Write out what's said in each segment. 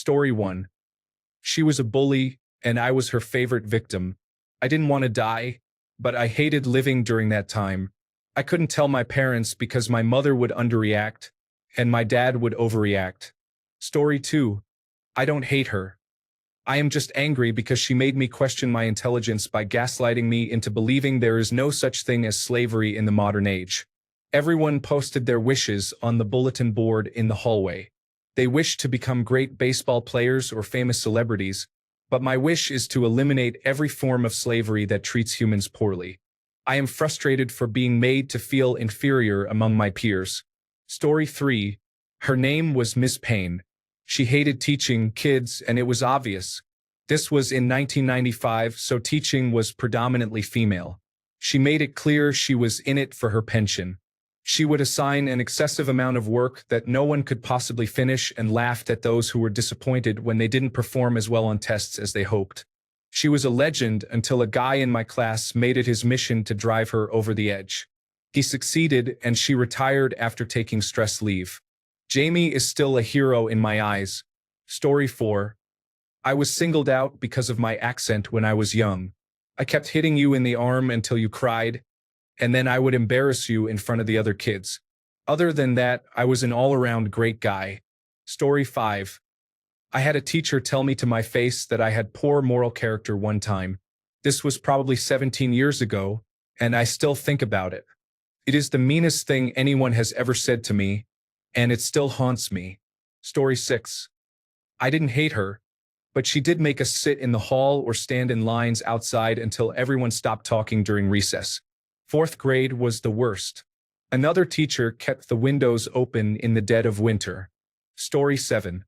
Story 1. She was a bully, and I was her favorite victim. I didn't want to die, but I hated living during that time. I couldn't tell my parents because my mother would underreact, and my dad would overreact. Story 2. I don't hate her. I am just angry because she made me question my intelligence by gaslighting me into believing there is no such thing as slavery in the modern age. Everyone posted their wishes on the bulletin board in the hallway. They wished to become great baseball players or famous celebrities, but my wish is to eliminate every form of slavery that treats humans poorly. I am frustrated for being made to feel inferior among my peers. Story 3. Her name was Miss Payne. She hated teaching kids, and it was obvious. This was in 1995, so teaching was predominantly female. She made it clear she was in it for her pension. She would assign an excessive amount of work that no one could possibly finish and laughed at those who were disappointed when they didn't perform as well on tests as they hoped. She was a legend until a guy in my class made it his mission to drive her over the edge. He succeeded, and she retired after taking stress leave. Jamie is still a hero in my eyes. Story 4. I was singled out because of my accent when I was young. I kept hitting you in the arm until you cried, and then I would embarrass you in front of the other kids. Other than that, I was an all-around great guy. Story 5. I had a teacher tell me to my face that I had poor moral character one time. This was probably 17 years ago, and I still think about it. It is the meanest thing anyone has ever said to me, and it still haunts me. Story 6. I didn't hate her, but she did make us sit in the hall or stand in lines outside until everyone stopped talking during recess. Fourth grade was the worst. Another teacher kept the windows open in the dead of winter. Story 7.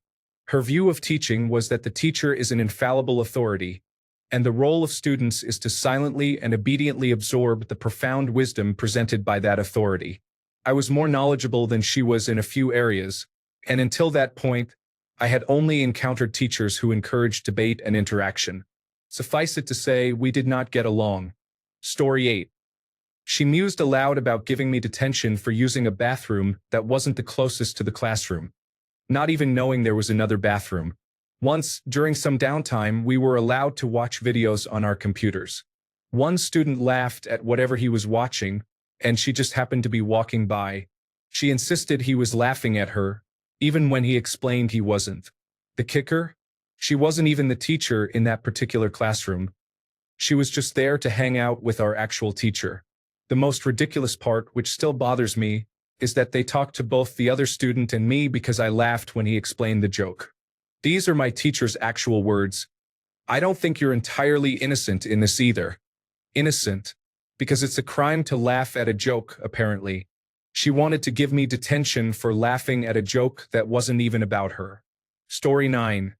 Her view of teaching was that the teacher is an infallible authority, and the role of students is to silently and obediently absorb the profound wisdom presented by that authority. I was more knowledgeable than she was in a few areas, and until that point, I had only encountered teachers who encouraged debate and interaction. Suffice it to say, we did not get along. Story 8. She mused aloud about giving me detention for using a bathroom that wasn't the closest to the classroom, not even knowing there was another bathroom. Once, during some downtime, we were allowed to watch videos on our computers. One student laughed at whatever he was watching, and she just happened to be walking by. She insisted he was laughing at her, even when he explained he wasn't. The kicker? She wasn't even the teacher in that particular classroom. She was just there to hang out with our actual teacher. The most ridiculous part, which still bothers me, is that they talked to both the other student and me because I laughed when he explained the joke. These are my teacher's actual words. I don't think you're entirely innocent in this either. Innocent, because it's a crime to laugh at a joke, apparently. She wanted to give me detention for laughing at a joke that wasn't even about her. Story 9.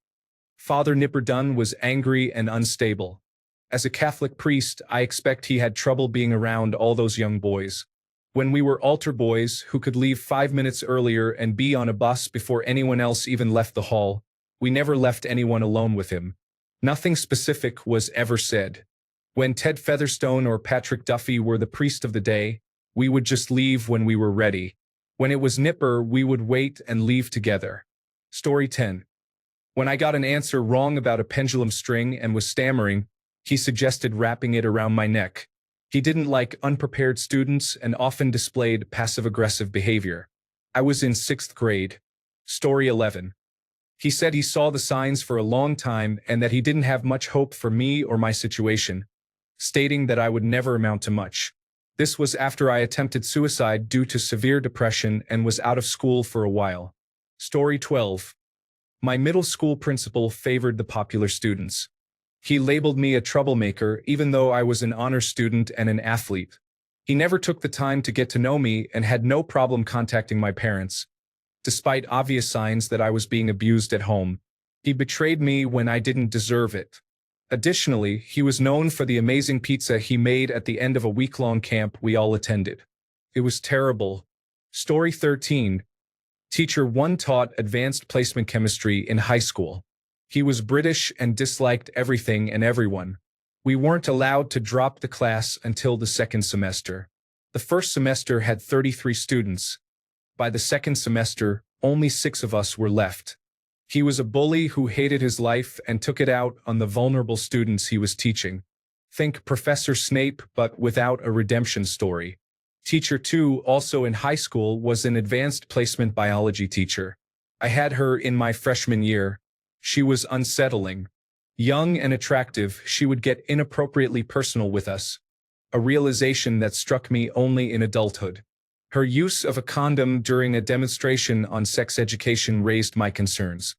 Father Nipperdun was angry and unstable. As a Catholic priest, I expect he had trouble being around all those young boys. When we were altar boys who could leave 5 minutes earlier and be on a bus before anyone else even left the hall, we never left anyone alone with him. Nothing specific was ever said. When Ted Featherstone or Patrick Duffy were the priest of the day, we would just leave when we were ready. When it was Nipper, we would wait and leave together. Story 10. When I got an answer wrong about a pendulum string and was stammering, he suggested wrapping it around my neck. He didn't like unprepared students and often displayed passive-aggressive behavior. I was in 6th grade. Story 11. He said he saw the signs for a long time and that he didn't have much hope for me or my situation, stating that I would never amount to much. This was after I attempted suicide due to severe depression and was out of school for a while. Story 12. My middle school principal favored the popular students. He labeled me a troublemaker even though I was an honor student and an athlete. He never took the time to get to know me and had no problem contacting my parents, despite obvious signs that I was being abused at home. He betrayed me when I didn't deserve it. Additionally, he was known for the amazing pizza he made at the end of a week-long camp we all attended. It was terrible. Story 13. Teacher 1 taught advanced placement chemistry in high school. He was British and disliked everything and everyone. We weren't allowed to drop the class until the 2nd semester. The first semester had 33 students. By the 2nd semester, only 6 of us were left. He was a bully who hated his life and took it out on the vulnerable students he was teaching. Think Professor Snape, but without a redemption story. Teacher 2, also in high school, was an advanced placement biology teacher. I had her in my freshman year. She was unsettling. Young and attractive, she would get inappropriately personal with us. A realization that struck me only in adulthood. Her use of a condom during a demonstration on sex education raised my concerns.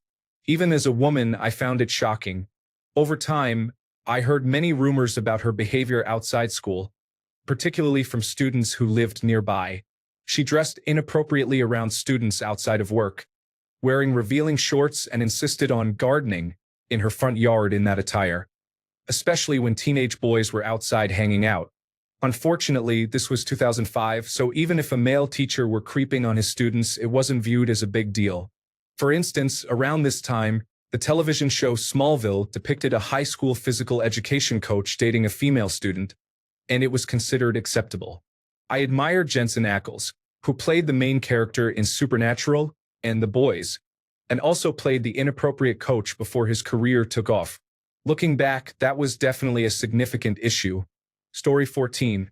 Even as a woman, I found it shocking. Over time, I heard many rumors about her behavior outside school, particularly from students who lived nearby. She dressed inappropriately around students outside of work, wearing revealing shorts, and insisted on gardening in her front yard in that attire, especially when teenage boys were outside hanging out. Unfortunately, this was 2005, so even if a male teacher were creeping on his students, it wasn't viewed as a big deal. For instance, around this time, the television show Smallville depicted a high school physical education coach dating a female student, and it was considered acceptable. I admired Jensen Ackles, who played the main character in Supernatural and The Boys, and also played the inappropriate coach before his career took off. Looking back, that was definitely a significant issue. Story 14.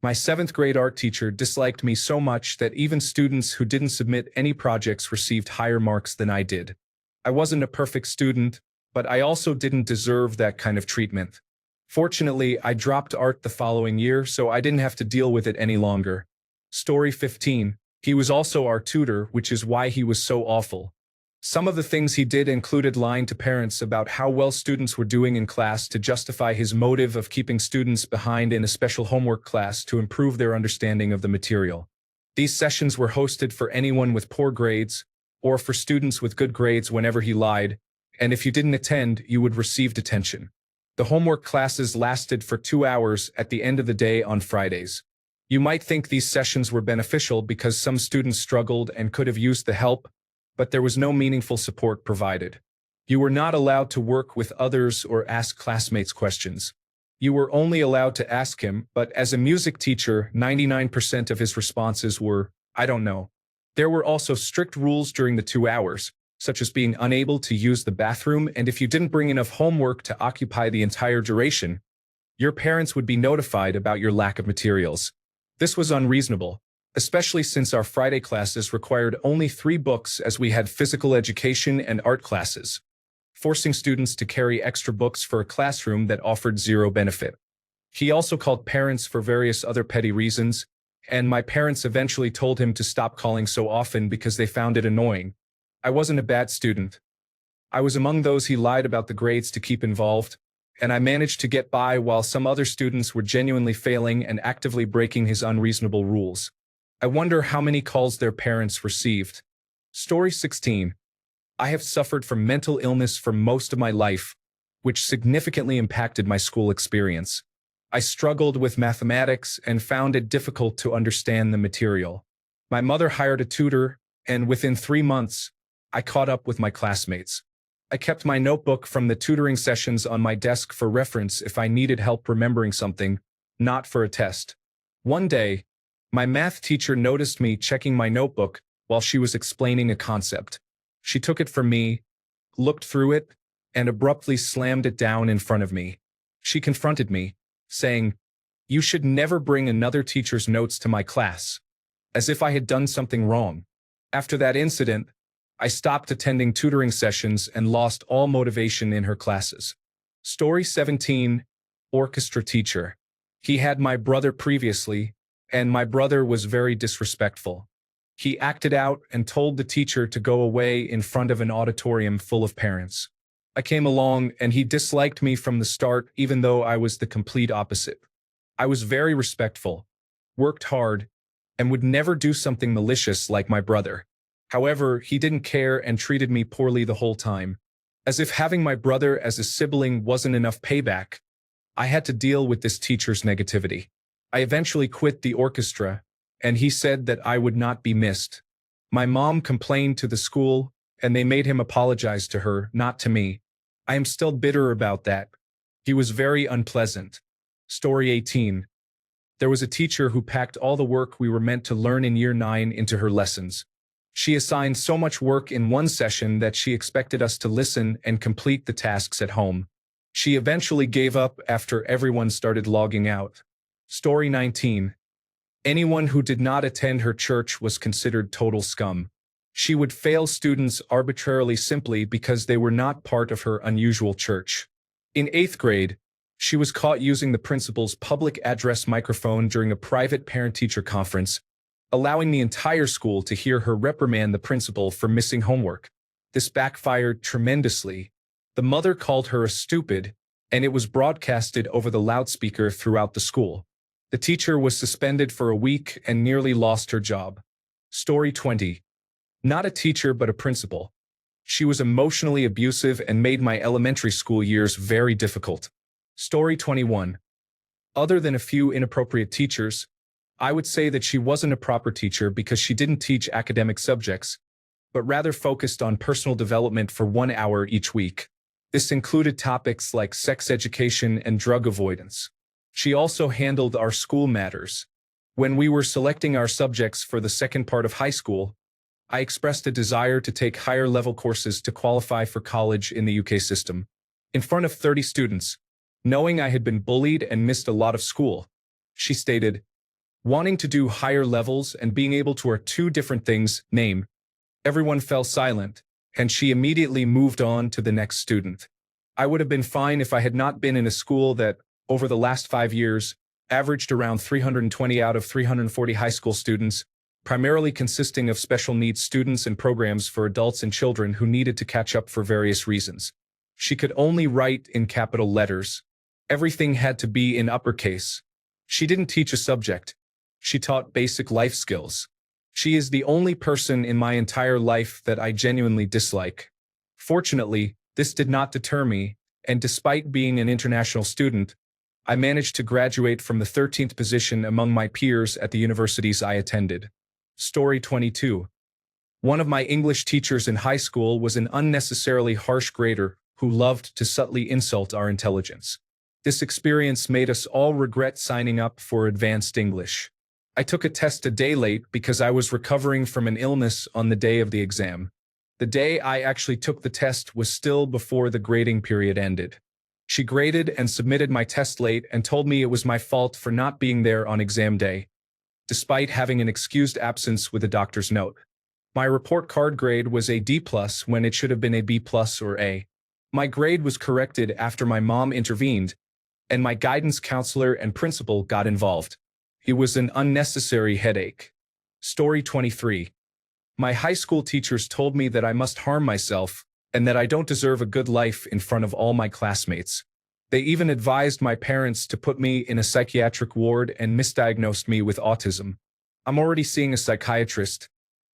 My 7th grade art teacher disliked me so much that even students who didn't submit any projects received higher marks than I did. I wasn't a perfect student, but I also didn't deserve that kind of treatment. Fortunately, I dropped art the following year, so I didn't have to deal with it any longer. Story 15. He was also our tutor, which is why he was so awful. Some of the things he did included lying to parents about how well students were doing in class to justify his motive of keeping students behind in a special homework class to improve their understanding of the material. These sessions were hosted for anyone with poor grades, or for students with good grades whenever he lied, and if you didn't attend, you would receive detention. The homework classes lasted for 2 hours at the end of the day on Fridays. You might think these sessions were beneficial because some students struggled and could have used the help, but there was no meaningful support provided. You were not allowed to work with others or ask classmates questions. You were only allowed to ask him, but as a music teacher, 99% of his responses were, "I don't know." There were also strict rules during the 2 hours, such as being unable to use the bathroom, and if you didn't bring enough homework to occupy the entire duration, your parents would be notified about your lack of materials. This was unreasonable, especially since our Friday classes required only 3 books as we had physical education and art classes, forcing students to carry extra books for a classroom that offered zero benefit. He also called parents for various other petty reasons, and my parents eventually told him to stop calling so often because they found it annoying. I wasn't a bad student. I was among those he lied about the grades to keep involved, and I managed to get by while some other students were genuinely failing and actively breaking his unreasonable rules. I wonder how many calls their parents received. Story 16. I have suffered from mental illness for most of my life, which significantly impacted my school experience. I struggled with mathematics and found it difficult to understand the material. My mother hired a tutor, and within 3 months, I caught up with my classmates. I kept my notebook from the tutoring sessions on my desk for reference if I needed help remembering something, not for a test. One day, my math teacher noticed me checking my notebook while she was explaining a concept. She took it from me, looked through it, and abruptly slammed it down in front of me. She confronted me, saying, "You should never bring another teacher's notes to my class," as if I had done something wrong. After that incident, I stopped attending tutoring sessions and lost all motivation in her classes. Story 17. Orchestra teacher. He had my brother previously, and my brother was very disrespectful. He acted out and told the teacher to go away in front of an auditorium full of parents. I came along and he disliked me from the start, even though I was the complete opposite. I was very respectful, worked hard, and would never do something malicious like my brother. However, he didn't care and treated me poorly the whole time. As if having my brother as a sibling wasn't enough payback, I had to deal with this teacher's negativity. I eventually quit the orchestra, and he said that I would not be missed. My mom complained to the school, and they made him apologize to her, not to me. I am still bitter about that. He was very unpleasant. Story 18. There was a teacher who packed all the work we were meant to learn in year 9 into her lessons. She assigned so much work in one session that she expected us to listen and complete the tasks at home. She eventually gave up after everyone started logging out. Story 19. Anyone who did not attend her church was considered total scum. She would fail students arbitrarily simply because they were not part of her unusual church. In 8th grade, she was caught using the principal's public address microphone during a private parent-teacher conference, allowing the entire school to hear her reprimand the principal for missing homework. This backfired tremendously. The mother called her a stupid, and it was broadcasted over the loudspeaker throughout the school. The teacher was suspended for a week and nearly lost her job. Story 20. Not a teacher but a principal. She was emotionally abusive and made my elementary school years very difficult. Story 21. Other than a few inappropriate teachers, I would say that she wasn't a proper teacher because she didn't teach academic subjects, but rather focused on personal development for 1 hour each week. This included topics like sex education and drug avoidance. She also handled our school matters. When we were selecting our subjects for the second part of high school, I expressed a desire to take higher-level courses to qualify for college in the UK system. In front of 30 students, knowing I had been bullied and missed a lot of school, she stated, "Wanting to do higher levels and being able to are two different things, name." Everyone fell silent, and she immediately moved on to the next student. I would have been fine if I had not been in a school that, over the last 5 years, averaged around 320 out of 340 high school students, primarily consisting of special needs students and programs for adults and children who needed to catch up for various reasons. She could only write in capital letters. Everything had to be in uppercase. She didn't teach a subject. She taught basic life skills. She is the only person in my entire life that I genuinely dislike. Fortunately, this did not deter me, and despite being an international student, I managed to graduate from the 13th position among my peers at the universities I attended. Story 22. One of my English teachers in high school was an unnecessarily harsh grader who loved to subtly insult our intelligence. This experience made us all regret signing up for advanced English. I took a test a day late because I was recovering from an illness on the day of the exam. The day I actually took the test was still before the grading period ended. She graded and submitted my test late and told me it was my fault for not being there on exam day, despite having an excused absence with a doctor's note. My report card grade was a D+ when it should have been a B+ or A. My grade was corrected after my mom intervened, and my guidance counselor and principal got involved. It was an unnecessary headache. Story 23. My high school teachers told me that I must harm myself and that I don't deserve a good life in front of all my classmates. They even advised my parents to put me in a psychiatric ward and misdiagnosed me with autism. I'm already seeing a psychiatrist,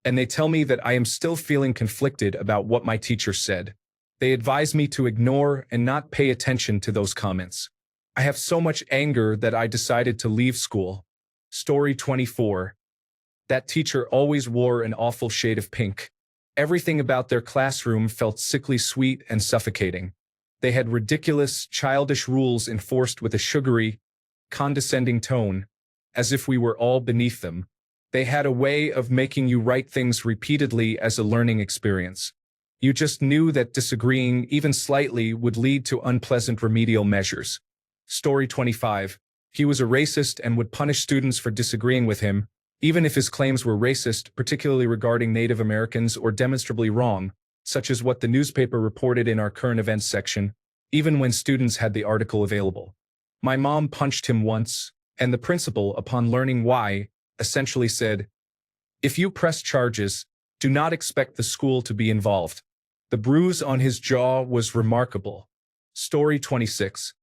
and they tell me that I am still feeling conflicted about what my teacher said. They advise me to ignore and not pay attention to those comments. I have so much anger that I decided to leave school. Story 24. That teacher always wore an awful shade of pink. Everything about their classroom felt sickly sweet and suffocating. They had ridiculous, childish rules enforced with a sugary, condescending tone, as if we were all beneath them. They had a way of making you write things repeatedly as a learning experience. You just knew that disagreeing, even slightly, would lead to unpleasant remedial measures. Story 25. He was a racist and would punish students for disagreeing with him, even if his claims were racist, particularly regarding Native Americans or demonstrably wrong, such as what the newspaper reported in our current events section, even when students had the article available. My mom punched him once, and the principal, upon learning why, essentially said, "If you press charges, do not expect the school to be involved." The bruise on his jaw was remarkable. Story 26.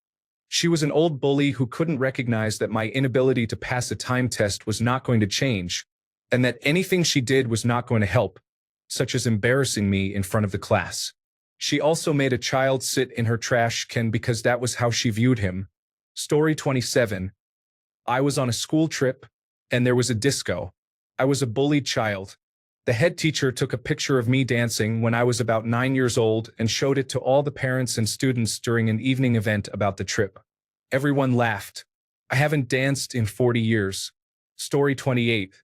She was an old bully who couldn't recognize that my inability to pass a time test was not going to change, and that anything she did was not going to help, such as embarrassing me in front of the class. She also made a child sit in her trash can because that was how she viewed him. Story 27. I was on a school trip, and there was a disco. I was a bullied child. The head teacher took a picture of me dancing when I was about 9 years old and showed it to all the parents and students during an evening event about the trip. Everyone laughed. I haven't danced in 40 years. Story 28.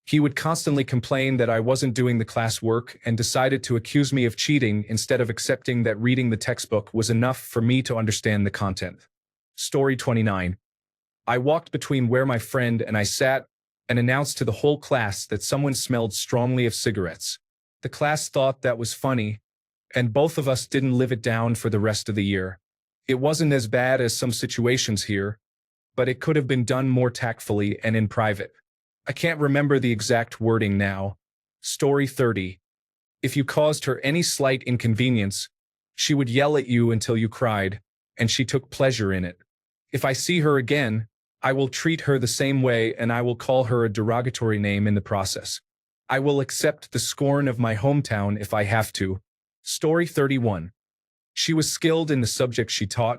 He would constantly complain that I wasn't doing the class work and decided to accuse me of cheating instead of accepting that reading the textbook was enough for me to understand the content. Story 29. I walked between where my friend and I sat and announced to the whole class that someone smelled strongly of cigarettes. The class thought that was funny, and both of us didn't live it down for the rest of the year. It wasn't as bad as some situations here, but it could have been done more tactfully and in private. I can't remember the exact wording now. Story 30. If you caused her any slight inconvenience, she would yell at you until you cried, and she took pleasure in it. If I see her again, I will treat her the same way and I will call her a derogatory name in the process. I will accept the scorn of my hometown if I have to. Story 31. She was skilled in the subject she taught,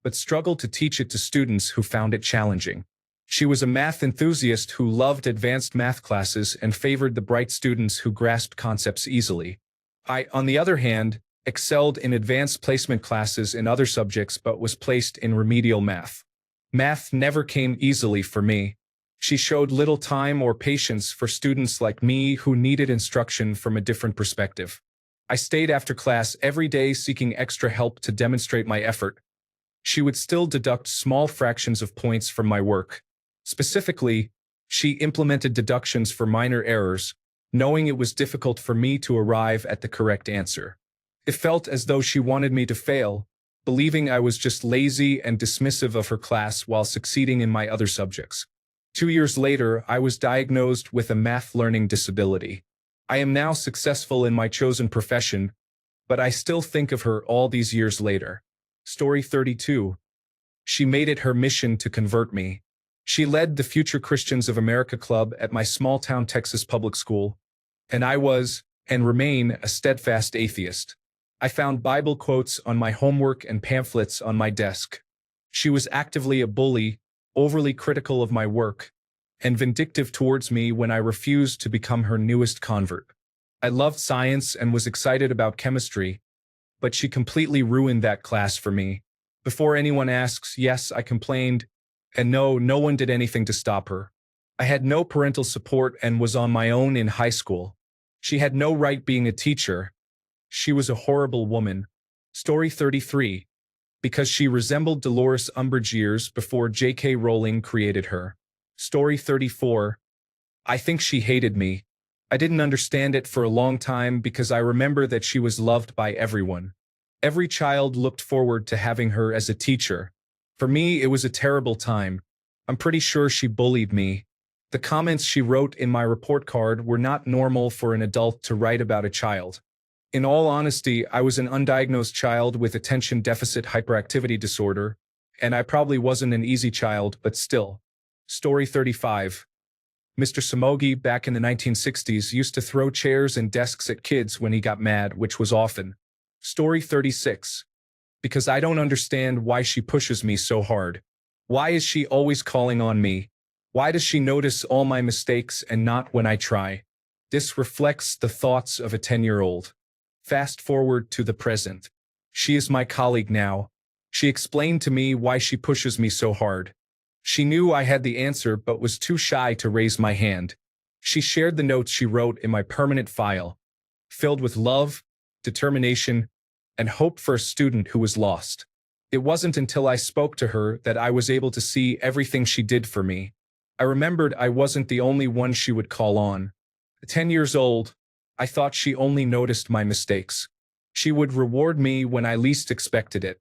but struggled to teach it to students who found it challenging. She was a math enthusiast who loved advanced math classes and favored the bright students who grasped concepts easily. I, on the other hand, excelled in advanced placement classes in other subjects but was placed in remedial math. Math never came easily for me. She showed little time or patience for students like me who needed instruction from a different perspective. I stayed after class every day seeking extra help to demonstrate my effort. She would still deduct small fractions of points from my work. Specifically, she implemented deductions for minor errors, knowing it was difficult for me to arrive at the correct answer. It felt as though she wanted me to fail, believing I was just lazy and dismissive of her class while succeeding in my other subjects. 2 years later, I was diagnosed with a math learning disability. I am now successful in my chosen profession, but I still think of her all these years later. Story 32. She made it her mission to convert me. She led the Future Christians of America Club at my small-town Texas public school, and I was, and remain, a steadfast atheist. I found Bible quotes on my homework and pamphlets on my desk. She was actively a bully, overly critical of my work, and vindictive towards me when I refused to become her newest convert. I loved science and was excited about chemistry, but she completely ruined that class for me. Before anyone asks, yes, I complained, and no one did anything to stop her. I had no parental support and was on my own in high school. She had no right being a teacher. She was a horrible woman. Story 33. Because she resembled Dolores Umbridge years before J.K. Rowling created her. Story 34. I think she hated me. I didn't understand it for a long time because I remember that she was loved by everyone. Every child looked forward to having her as a teacher. For me, it was a terrible time. I'm pretty sure she bullied me. The comments she wrote in my report card were not normal for an adult to write about a child. In all honesty, I was an undiagnosed child with attention deficit hyperactivity disorder, and I probably wasn't an easy child, but still. Story 35. Mr. Samogi, back in the 1960s, used to throw chairs and desks at kids when he got mad, which was often. Story 36. Because I don't understand why she pushes me so hard. Why is she always calling on me? Why does she notice all my mistakes and not when I try? This reflects the thoughts of a 10-year-old. Fast forward to the present. She is my colleague now. She explained to me why she pushes me so hard. She knew I had the answer but was too shy to raise my hand. She shared the notes she wrote in my permanent file, filled with love, determination, and hope for a student who was lost. It wasn't until I spoke to her that I was able to see everything she did for me. I remembered I wasn't the only one she would call on. At 10 years old, I thought she only noticed my mistakes. She would reward me when I least expected it.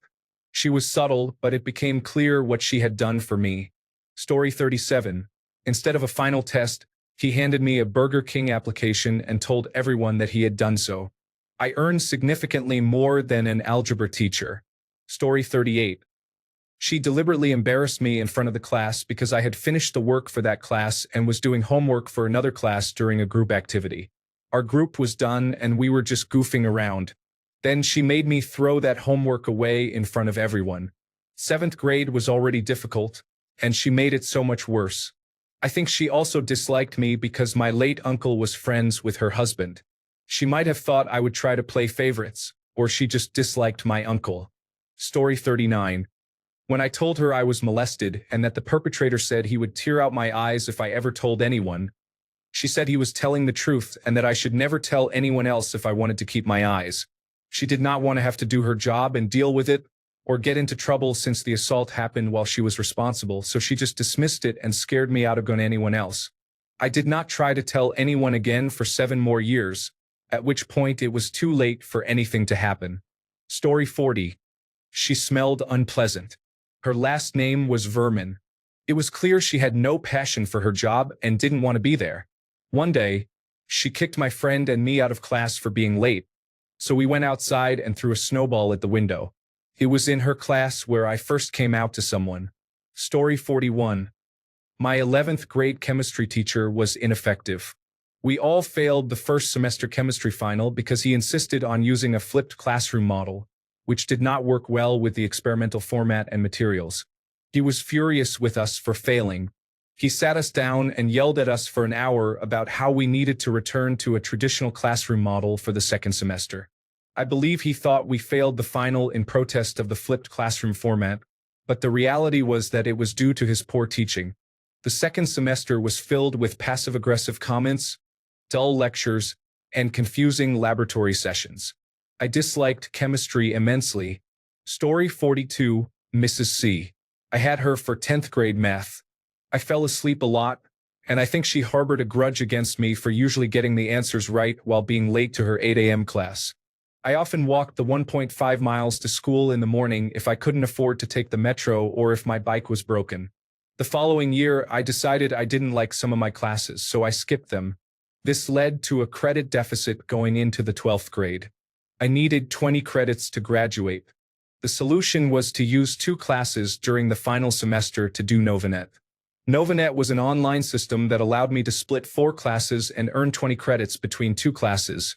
She was subtle, but it became clear what she had done for me. Story 37. Instead of a final test, he handed me a Burger King application and told everyone that he had done so. I earned significantly more than an algebra teacher. Story 38. She deliberately embarrassed me in front of the class because I had finished the work for that class and was doing homework for another class during a group activity. Our group was done and we were just goofing around. Then she made me throw that homework away in front of everyone. 7th grade was already difficult, and she made it so much worse. I think she also disliked me because my late uncle was friends with her husband. She might have thought I would try to play favorites, or she just disliked my uncle. Story 39. When I told her I was molested and that the perpetrator said he would tear out my eyes if I ever told anyone, She said he was telling the truth and that I should never tell anyone else if I wanted to keep my eyes. She did not want to have to do her job and deal with it, or get into trouble since the assault happened while she was responsible, so she just dismissed it and scared me out of going to anyone else. I did not try to tell anyone again for 7 more years, at which point it was too late for anything to happen. Story 40. She smelled unpleasant. Her last name was Vermin. It was clear she had no passion for her job and didn't want to be there. One day, she kicked my friend and me out of class for being late, so we went outside and threw a snowball at the window. It was in her class where I first came out to someone. Story 41. My 11th grade chemistry teacher was ineffective. We all failed the first semester chemistry final because he insisted on using a flipped classroom model, which did not work well with the experimental format and materials. He was furious with us for failing. He sat us down and yelled at us for an hour about how we needed to return to a traditional classroom model for the second semester. I believe he thought we failed the final in protest of the flipped classroom format, but the reality was that it was due to his poor teaching. The second semester was filled with passive-aggressive comments, dull lectures, and confusing laboratory sessions. I disliked chemistry immensely. Story 42, Mrs. C. I had her for 10th grade math. I fell asleep a lot, and I think she harbored a grudge against me for usually getting the answers right while being late to her 8 a.m. class. I often walked the 1.5 miles to school in the morning if I couldn't afford to take the metro or if my bike was broken. The following year, I decided I didn't like some of my classes, so I skipped them. This led to a credit deficit going into the 12th grade. I needed 20 credits to graduate. The solution was to use 2 classes during the final semester to do Novanet. Novanet was an online system that allowed me to split 4 classes and earn 20 credits between 2 classes: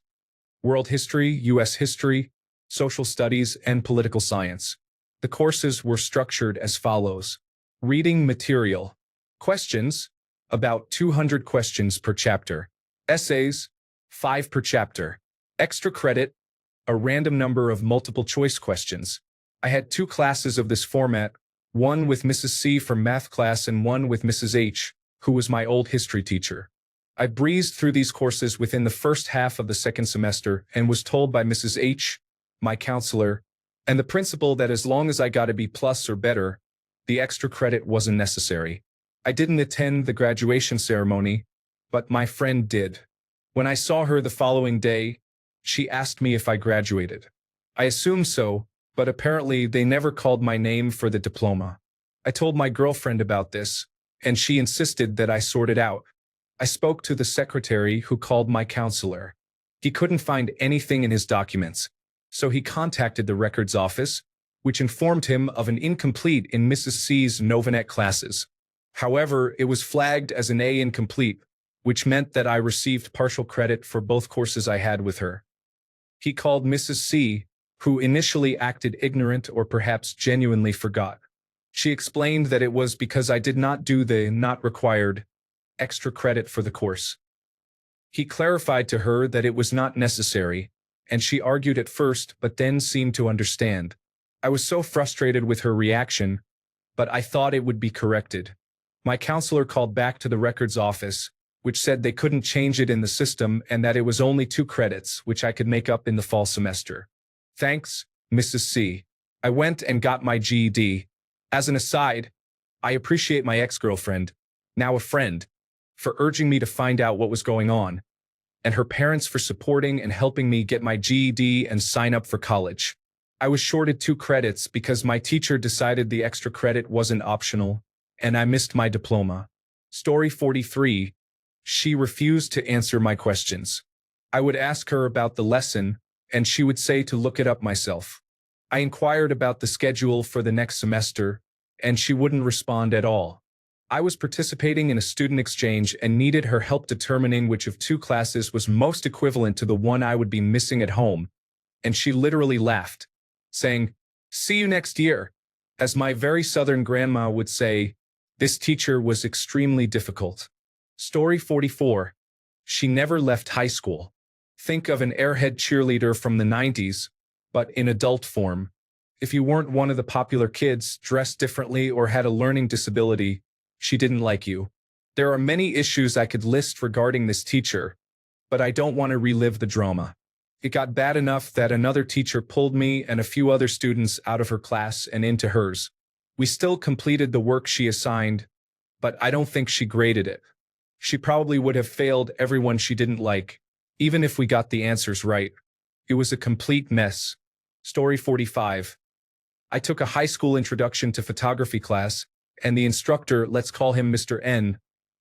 World History, U.S. History, Social Studies, and Political Science. The courses were structured as follows. Reading material. Questions, about 200 questions per chapter. Essays, 5 per chapter. Extra credit, a random number of multiple-choice questions. I had 2 classes of this format, one with Mrs. C from math class and one with Mrs. H, who was my old history teacher. I breezed through these courses within the first half of the second semester and was told by Mrs. H, my counselor, and the principal that as long as I got a B+ or better, the extra credit wasn't necessary. I didn't attend the graduation ceremony, but my friend did. When I saw her the following day, she asked me if I graduated. I assumed so, but apparently they never called my name for the diploma. I told my girlfriend about this, and she insisted that I sort it out. I spoke to the secretary who called my counselor. He couldn't find anything in his documents, so he contacted the records office, which informed him of an incomplete in Mrs. C's Novanet classes. However, it was flagged as an A incomplete, which meant that I received partial credit for both courses I had with her. He called Mrs. C, who initially acted ignorant or perhaps genuinely forgot. She explained that it was because I did not do the not required extra credit for the course. He clarified to her that it was not necessary, and she argued at first but then seemed to understand. I was so frustrated with her reaction, but I thought it would be corrected. My counselor called back to the records office, which said they couldn't change it in the system and that it was only 2 credits, which I could make up in the fall semester. Thanks, Mrs. C. I went and got my GED. As an aside, I appreciate my ex-girlfriend, now a friend, for urging me to find out what was going on, and her parents for supporting and helping me get my GED and sign up for college. I was shorted 2 credits because my teacher decided the extra credit wasn't optional, and I missed my diploma. Story 43. She refused to answer my questions. I would ask her about the lesson, and she would say to look it up myself. I inquired about the schedule for the next semester, and she wouldn't respond at all. I was participating in a student exchange and needed her help determining which of 2 classes was most equivalent to the one I would be missing at home, and she literally laughed, saying, "See you next year." As my very southern grandma would say, this teacher was extremely difficult. Story 44. She never left high school. Think of an airhead cheerleader from the 90s, but in adult form. If you weren't one of the popular kids, dressed differently, or had a learning disability, she didn't like you. There are many issues I could list regarding this teacher, but I don't want to relive the drama. It got bad enough that another teacher pulled me and a few other students out of her class and into hers. We still completed the work she assigned, but I don't think she graded it. She probably would have failed everyone she didn't like, even if we got the answers right. It was a complete mess. Story 45. I took a high school introduction to photography class, and the instructor, let's call him Mr. N,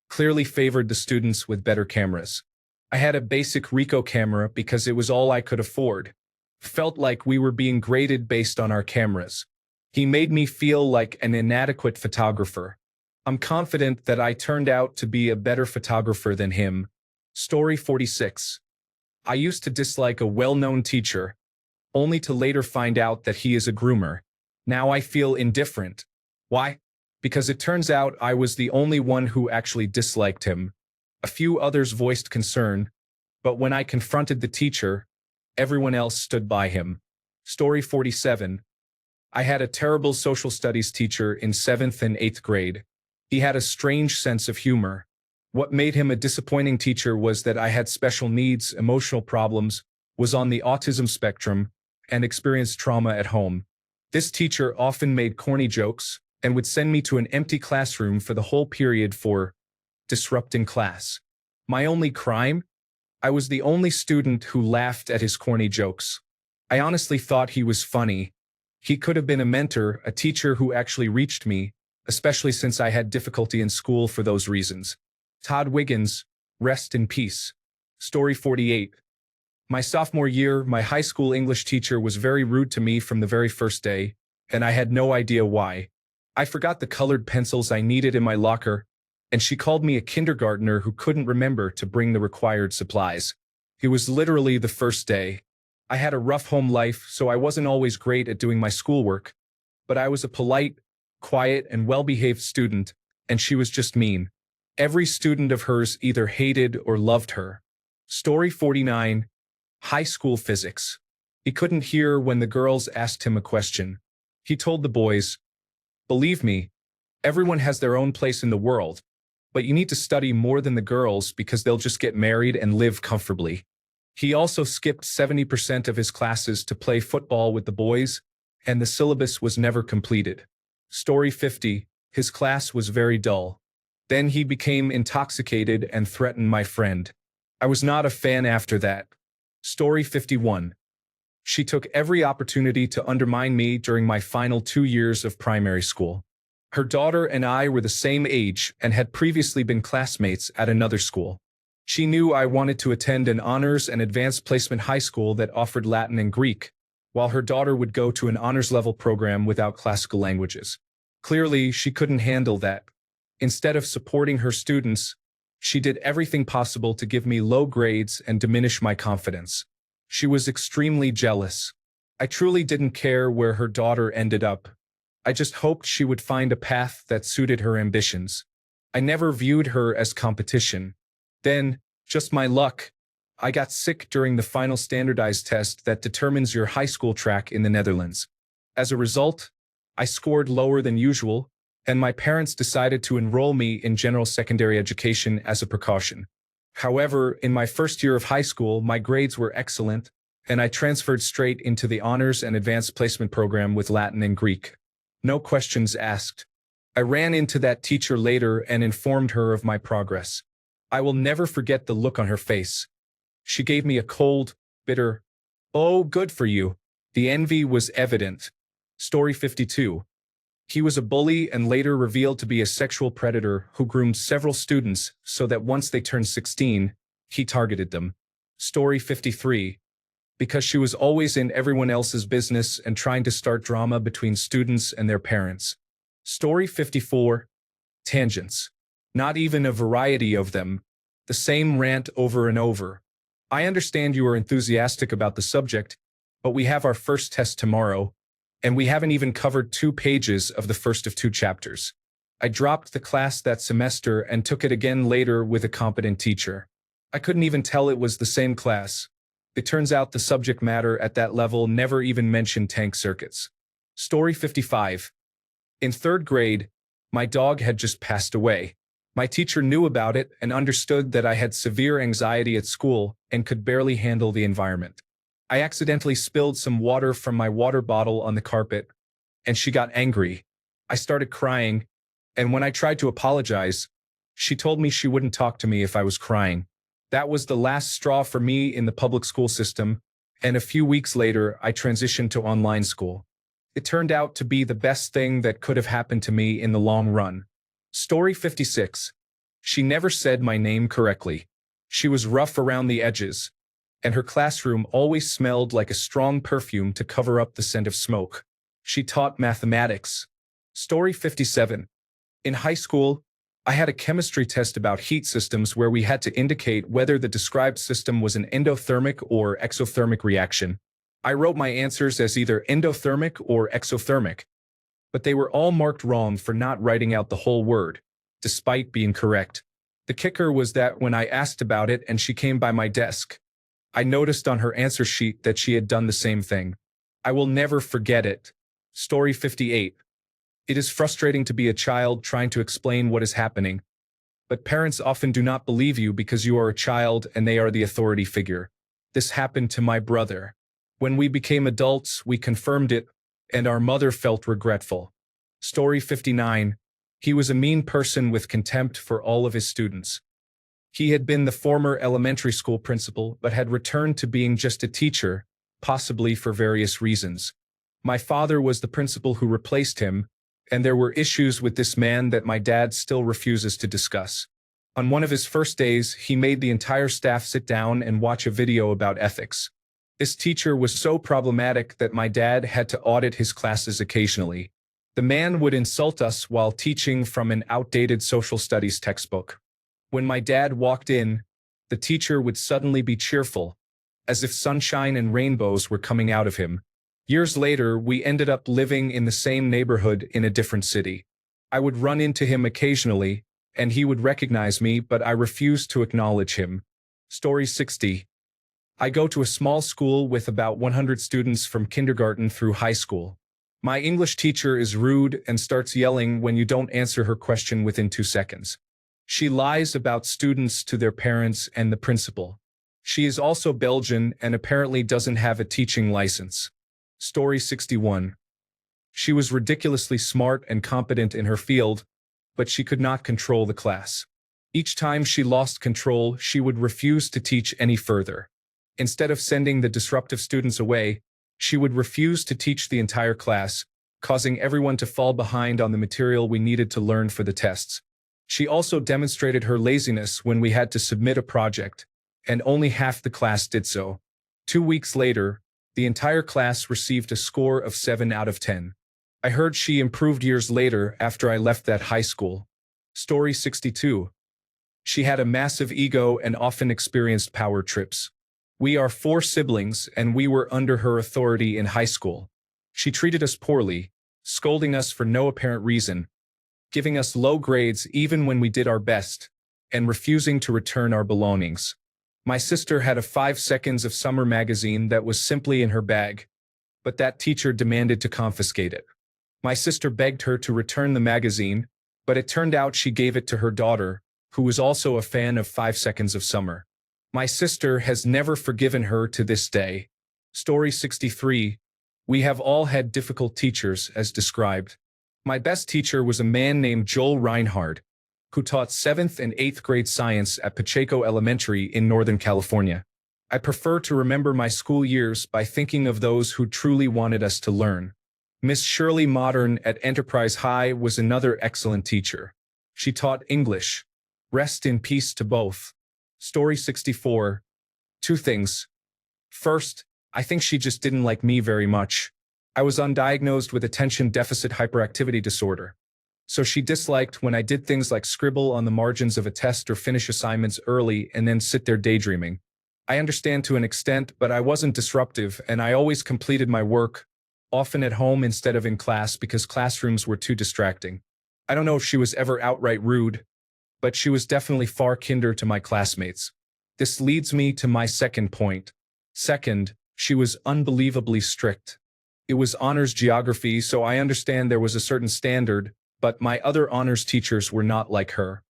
clearly favored the students with better cameras. I had a basic Ricoh camera because it was all I could afford. Felt like we were being graded based on our cameras. He made me feel like an inadequate photographer. I'm confident that I turned out to be a better photographer than him. Story 46. I used to dislike a well-known teacher, only to later find out that he is a groomer. Now I feel indifferent. Why? Because it turns out I was the only one who actually disliked him. A few others voiced concern, but when I confronted the teacher, everyone else stood by him. Story 47. I had a terrible social studies teacher in 7th and 8th grade. He had a strange sense of humor. What made him a disappointing teacher was that I had special needs, emotional problems, was on the autism spectrum, and experienced trauma at home. This teacher often made corny jokes and would send me to an empty classroom for the whole period for disrupting class. My only crime? I was the only student who laughed at his corny jokes. I honestly thought he was funny. He could have been a mentor, a teacher who actually reached me, especially since I had difficulty in school for those reasons. Todd Wiggins, rest in peace. Story 48. My sophomore year, my high school English teacher was very rude to me from the very first day, and I had no idea why. I forgot the colored pencils I needed in my locker, and she called me a kindergartner who couldn't remember to bring the required supplies. It was literally the first day. I had a rough home life, so I wasn't always great at doing my schoolwork, but I was a polite, quiet, and well-behaved student, and she was just mean. Every student of hers either hated or loved her. Story 49. High school physics. He couldn't hear when the girls asked him a question. He told the boys, "Believe me, everyone has their own place in the world, but you need to study more than the girls because they'll just get married and live comfortably." He also skipped 70% of his classes to play football with the boys, and the syllabus was never completed. Story 50. His class was very dull. Then he became intoxicated and threatened my friend. I was not a fan after that. Story 51. She took every opportunity to undermine me during my final 2 years of primary school. Her daughter and I were the same age and had previously been classmates at another school. She knew I wanted to attend an honors and advanced placement high school that offered Latin and Greek, while her daughter would go to an honors level program without classical languages. Clearly, she couldn't handle that. Instead of supporting her students, she did everything possible to give me low grades and diminish my confidence. She was extremely jealous. I truly didn't care where her daughter ended up. I just hoped she would find a path that suited her ambitions. I never viewed her as competition. Then, just my luck, I got sick during the final standardized test that determines your high school track in the Netherlands. As a result, I scored lower than usual, and my parents decided to enroll me in general secondary education as a precaution. However, in my first year of high school, my grades were excellent, and I transferred straight into the honors and advanced placement program with Latin and Greek. No questions asked. I ran into that teacher later and informed her of my progress. I will never forget the look on her face. She gave me a cold, bitter, "Oh, good for you." The envy was evident. Story 52. He was a bully and later revealed to be a sexual predator who groomed several students so that once they turned 16, he targeted them. Story 53. Because she was always in everyone else's business and trying to start drama between students and their parents. Story 54. Tangents. Not even a variety of them. The same rant over and over. I understand you are enthusiastic about the subject, but we have our first test tomorrow, and we haven't even covered 2 pages of the first of 2 chapters. I dropped the class that semester and took it again later with a competent teacher. I couldn't even tell it was the same class. It turns out the subject matter at that level never even mentioned tank circuits. Story 55. In 3rd grade, my dog had just passed away. My teacher knew about it and understood that I had severe anxiety at school and could barely handle the environment. I accidentally spilled some water from my water bottle on the carpet, and she got angry. I started crying, and when I tried to apologize, she told me she wouldn't talk to me if I was crying. That was the last straw for me in the public school system, and a few weeks later, I transitioned to online school. It turned out to be the best thing that could have happened to me in the long run. Story 56. She never said my name correctly. She was rough around the edges, and her classroom always smelled like a strong perfume to cover up the scent of smoke. She taught mathematics. Story 57. In high school, I had a chemistry test about heat systems where we had to indicate whether the described system was an endothermic or exothermic reaction. I wrote my answers as either endothermic or exothermic, but they were all marked wrong for not writing out the whole word, despite being correct. The kicker was that when I asked about it and she came by my desk, I noticed on her answer sheet that she had done the same thing. I will never forget it. Story 58. It is frustrating to be a child trying to explain what is happening, but parents often do not believe you because you are a child and they are the authority figure. This happened to my brother. When we became adults, we confirmed it, and our mother felt regretful. Story 59. He was a mean person with contempt for all of his students. He had been the former elementary school principal but had returned to being just a teacher, possibly for various reasons. My father was the principal who replaced him, and there were issues with this man that my dad still refuses to discuss. On one of his first days, he made the entire staff sit down and watch a video about ethics. This teacher was so problematic that my dad had to audit his classes occasionally. The man would insult us while teaching from an outdated social studies textbook. When my dad walked in, the teacher would suddenly be cheerful, as if sunshine and rainbows were coming out of him. Years later, we ended up living in the same neighborhood in a different city. I would run into him occasionally, and he would recognize me, but I refused to acknowledge him. Story 60. I go to a small school with about 100 students from kindergarten through high school. My English teacher is rude and starts yelling when you don't answer her question within 2 seconds. She lies about students to their parents and the principal. She is also Belgian and apparently doesn't have a teaching license. Story 61. She was ridiculously smart and competent in her field, but she could not control the class. Each time she lost control, she would refuse to teach any further. Instead of sending the disruptive students away, she would refuse to teach the entire class, causing everyone to fall behind on the material we needed to learn for the tests. She also demonstrated her laziness when we had to submit a project, and only half the class did so. 2 weeks later, the entire class received a score of 7 out of 10. I heard she improved years later after I left that high school. Story 62. She had a massive ego and often experienced power trips. We are 4 siblings and we were under her authority in high school. She treated us poorly, scolding us for no apparent reason, giving us low grades even when we did our best, and refusing to return our belongings. My sister had a 5 seconds of summer magazine that was simply in her bag, but that teacher demanded to confiscate it. My sister begged her to return the magazine, but it turned out she gave it to her daughter, who was also a fan of 5 seconds of summer. My sister has never forgiven her to this day. Story 63. We have all had difficult teachers, as described. My best teacher was a man named Joel Reinhard, who taught 7th and 8th grade science at Pacheco Elementary in Northern California. I prefer to remember my school years by thinking of those who truly wanted us to learn. Miss Shirley Modern at Enterprise High was another excellent teacher. She taught English. Rest in peace to both. Story 64. 2 things. First, I think she just didn't like me very much. I was undiagnosed with attention deficit hyperactivity disorder. So she disliked when I did things like scribble on the margins of a test or finish assignments early and then sit there daydreaming. I understand to an extent, but I wasn't disruptive and I always completed my work, often at home instead of in class because classrooms were too distracting. I don't know if she was ever outright rude, but she was definitely far kinder to my classmates. This leads me to my second point. Second, she was unbelievably strict. It was honors geography, so I understand there was a certain standard, but my other honors teachers were not like her.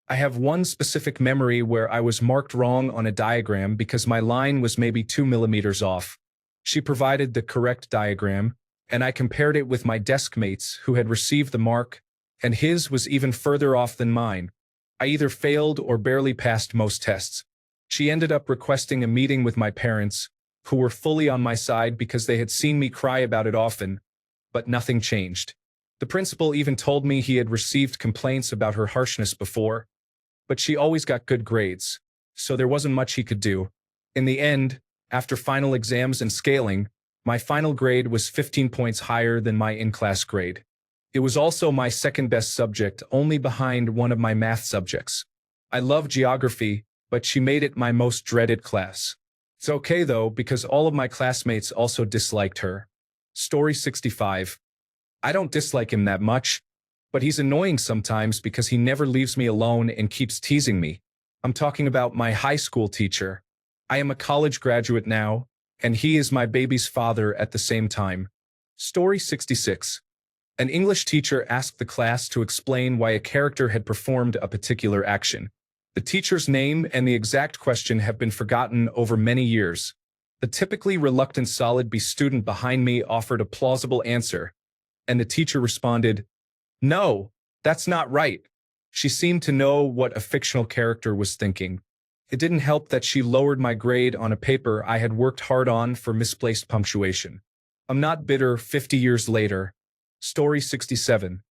I have one specific memory where I was marked wrong on a diagram because my line was maybe 2 millimeters off. She provided the correct diagram, and I compared it with my desk mates who had received the mark, and his was even further off than mine. I either failed or barely passed most tests. She ended up requesting a meeting with my parents, who were fully on my side because they had seen me cry about it often, but nothing changed. The principal even told me he had received complaints about her harshness before, but she always got good grades, so there wasn't much he could do. In the end, after final exams and scaling, my final grade was 15 points higher than my in-class grade. It was also my second best subject, only behind one of my math subjects. I love geography, but she made it my most dreaded class. It's okay though, because all of my classmates also disliked her. Story 65. I don't dislike him that much, but he's annoying sometimes because he never leaves me alone and keeps teasing me. I'm talking about my high school teacher. I am a college graduate now, and he is my baby's father at the same time. Story 66. An English teacher asked the class to explain why a character had performed a particular action. The teacher's name and the exact question have been forgotten over many years. The typically reluctant solid B student behind me offered a plausible answer, and the teacher responded, "No, that's not right." She seemed to know what a fictional character was thinking. It didn't help that she lowered my grade on a paper I had worked hard on for misplaced punctuation. I'm not bitter 50 years later. Story 67.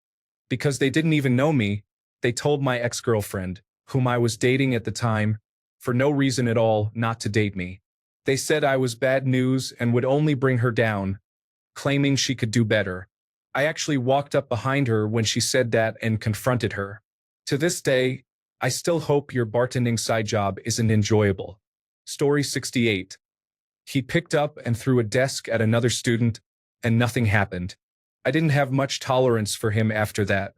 Because they didn't even know me, they told my ex-girlfriend, whom I was dating at the time, for no reason at all, not to date me. They said I was bad news and would only bring her down, claiming she could do better. I actually walked up behind her when she said that and confronted her. To this day, I still hope your bartending side job isn't enjoyable. Story 68. He picked up and threw a desk at another student, and nothing happened. I didn't have much tolerance for him after that.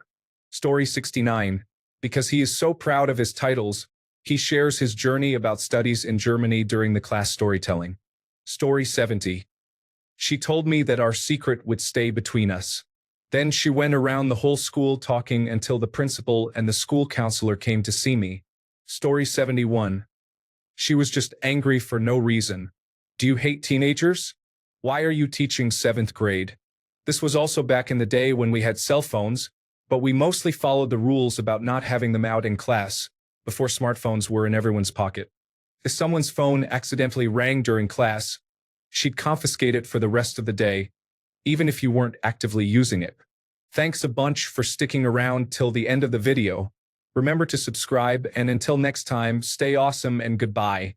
Story 69. Because he is so proud of his titles, he shares his journey about studies in Germany during the class storytelling. Story 70. She told me that our secret would stay between us. Then she went around the whole school talking until the principal and the school counselor came to see me. Story 71. She was just angry for no reason. Do you hate teenagers? Why are you teaching 7th grade? This was also back in the day when we had cell phones, but we mostly followed the rules about not having them out in class, before smartphones were in everyone's pocket. If someone's phone accidentally rang during class, she'd confiscate it for the rest of the day, even if you weren't actively using it. Thanks a bunch for sticking around till the end of the video. Remember to subscribe, and until next time, stay awesome and goodbye.